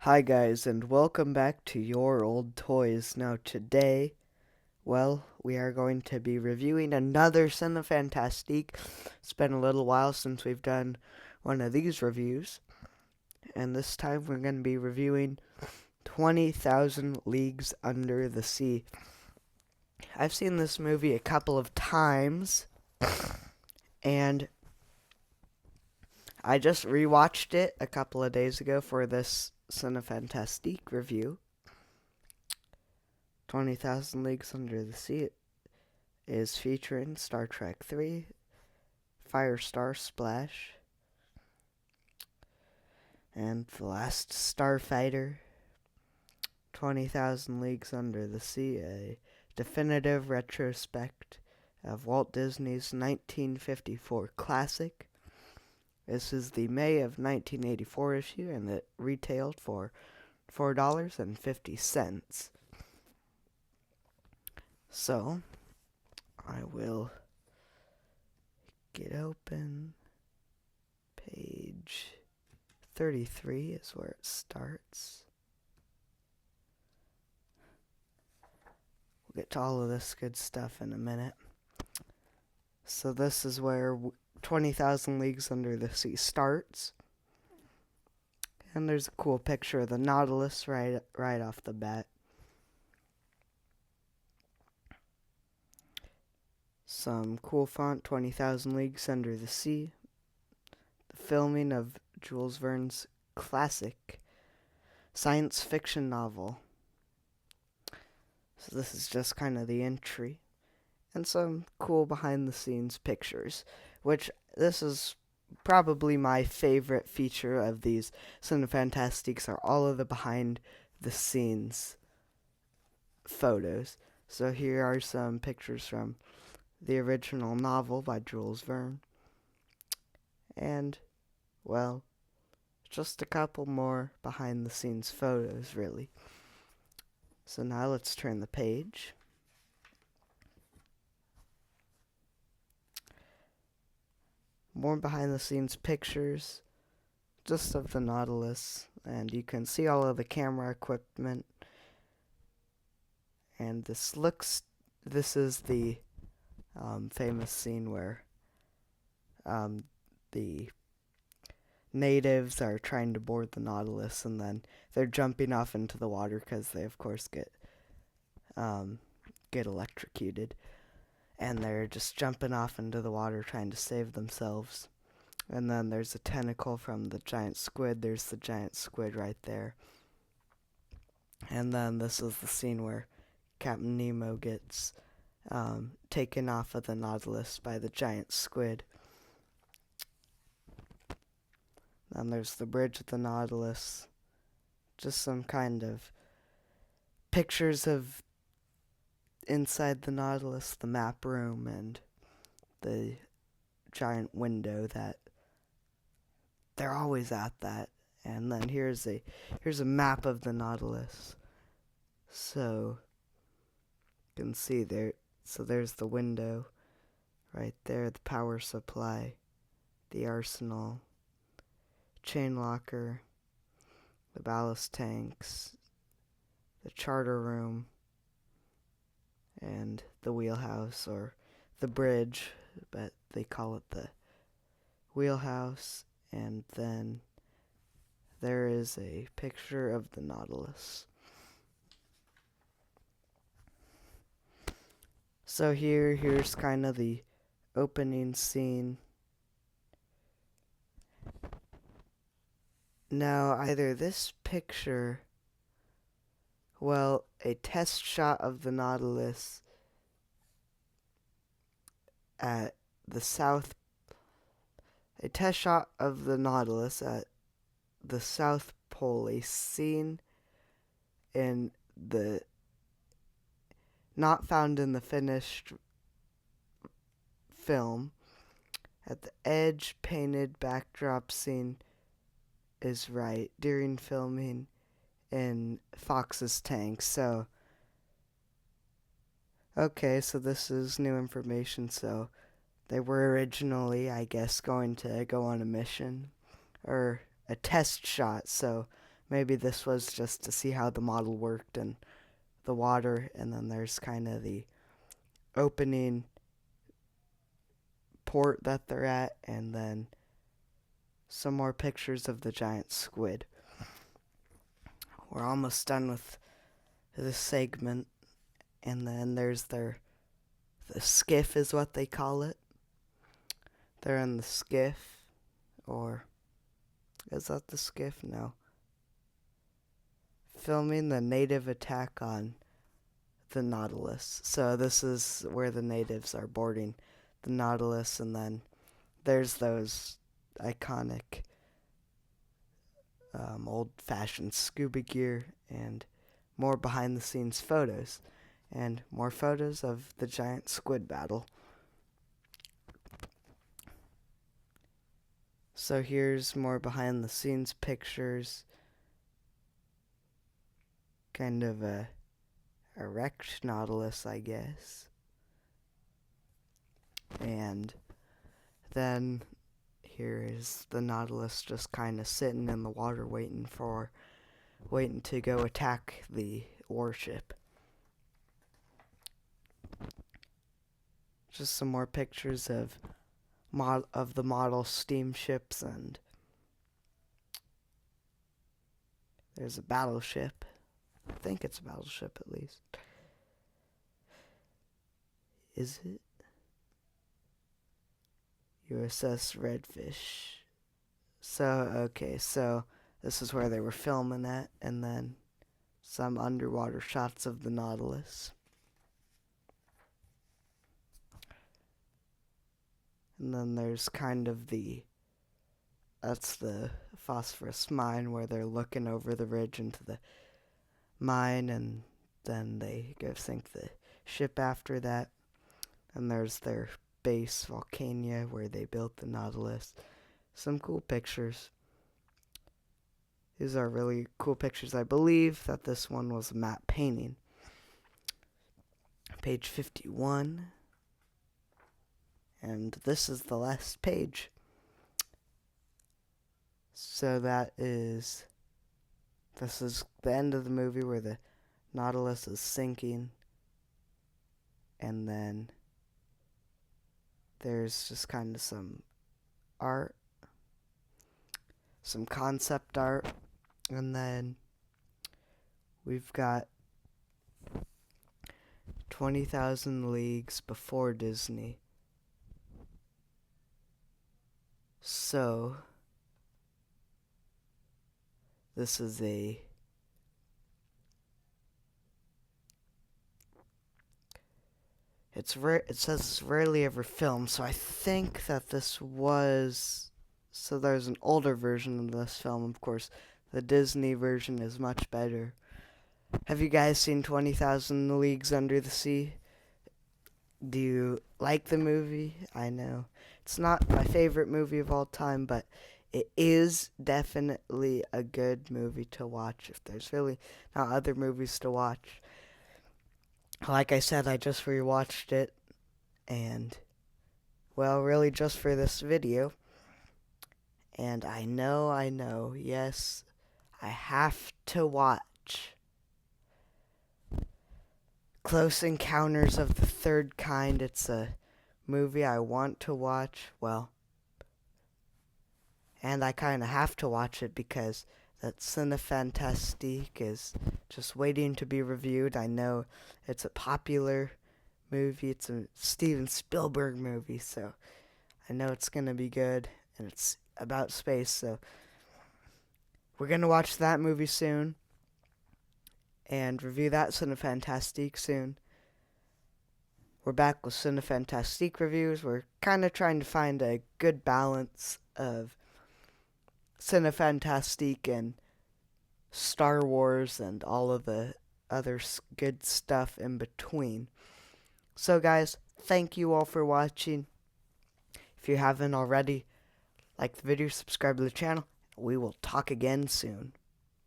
Hi guys, and welcome back to Your Old Toys. Now today, we are going to be reviewing another Cinefantastique. It's been a little while since we've done one of these reviews, and this time we're going to be reviewing 20,000 Leagues Under the Sea. I've seen this movie a couple of times, and I just rewatched it a couple of days ago for this Cinefantastique review. 20,000 Leagues Under the Sea is featuring Star Trek 3, Firestar Splash, and The Last Starfighter. 20,000 Leagues Under the Sea, a definitive retrospect of Walt Disney's 1954 classic. This is the May of 1984 issue, and it retailed for $4.50. So, I will get open. Page 33 is where it starts. We'll get to all of this good stuff in a minute. So this is where 20,000 Leagues Under the Sea starts. And there's a cool picture of the Nautilus right off the bat. Some cool font, 20,000 Leagues Under the Sea. The filming of Jules Verne's classic science fiction novel. So this is just kind of the entry. And some cool behind the scenes pictures, which this is probably my favorite feature of these Cinefantastiques are all of the behind the scenes photos. So here are some pictures from the original novel by Jules Verne. And, well, just a couple more behind the scenes photos, really. So now let's turn the page. More behind the scenes pictures, just of the Nautilus, and you can see all of the camera equipment. And this is the famous scene where the natives are trying to board the Nautilus, and then they're jumping off into the water because they, of course, get electrocuted, and they're just jumping off into the water trying to save themselves. And then there's a tentacle from the giant squid. There's the giant squid right there. And then this is the scene where Captain Nemo gets taken off of the Nautilus by the giant squid. Then there's the bridge of the Nautilus. Just some kind of pictures of inside the Nautilus, the map room, and the giant window that they're always at that. And then here's a map of the Nautilus. So you can see there. So there's the window right there, the power supply, the arsenal, chain locker, the ballast tanks, the charter room, and the wheelhouse, or the bridge, but they call it the wheelhouse. And then there is a picture of the Nautilus. So here's kind of the opening scene. Now, either this picture, a test shot of the Nautilus at the South Pole, a scene in the not found in the finished film. At the edge painted backdrop scene is right during filming in Fox's tank. So, okay, so this is new information. So they were originally, I guess, going to go on a mission or a test shot. So maybe this was just to see how the model worked in the water. And then there's kind of the opening port that they're at, and then some more pictures of the giant squid. We're almost done with this segment, and then there's the skiff is what they call it. They're in the skiff, or is that the skiff? No. Filming the native attack on the Nautilus. So this is where the natives are boarding the Nautilus, and then there's those iconic old-fashioned scuba gear and more behind-the-scenes photos and more photos of the giant squid battle. So here's more behind-the-scenes pictures, kind of a wrecked Nautilus, I guess. And then here is the Nautilus just kind of sitting in the water waiting to go attack the warship. Just some more pictures of the model steamships, and there's a battleship. I think it's a battleship at least. Is it? USS Redfish. So this is where they were filming at, and then some underwater shots of the Nautilus. And then there's kind of that's the phosphorus mine where they're looking over the ridge into the mine, and then they go sink the ship after that. And there's their base, Volcania, where they built the Nautilus. Some cool pictures. These are really cool pictures. I believe that this one was a matte painting. Page 51. And this is the last page. So this is the end of the movie where the Nautilus is sinking. And then there's just kind of some art, some concept art, and then we've got 20,000 Leagues Before Disney. So this is it says it's rarely ever filmed, so I think that this was, so there's an older version of this film. Of course, the Disney version is much better. Have you guys seen 20,000 Leagues Under the Sea? Do you like the movie? I know it's not my favorite movie of all time, but it is definitely a good movie to watch if there's really not other movies to watch. Like I said, I just rewatched it, and, well, really just for this video. And I know, yes, I have to watch Close Encounters of the Third Kind. It's a movie I want to watch, well, and I kind of have to watch it because that Cinefantastique is just waiting to be reviewed. I know it's a popular movie. It's a Steven Spielberg movie, so I know it's going to be good, and it's about space, so we're going to watch that movie soon and review that Cinefantastique soon. We're back with Cinefantastique reviews. We're kind of trying to find a good balance of Cinefantastique and Star Wars and all of the other good stuff in between. So guys, thank you all for watching. If you haven't already, like the video, subscribe to the channel. We will talk again soon.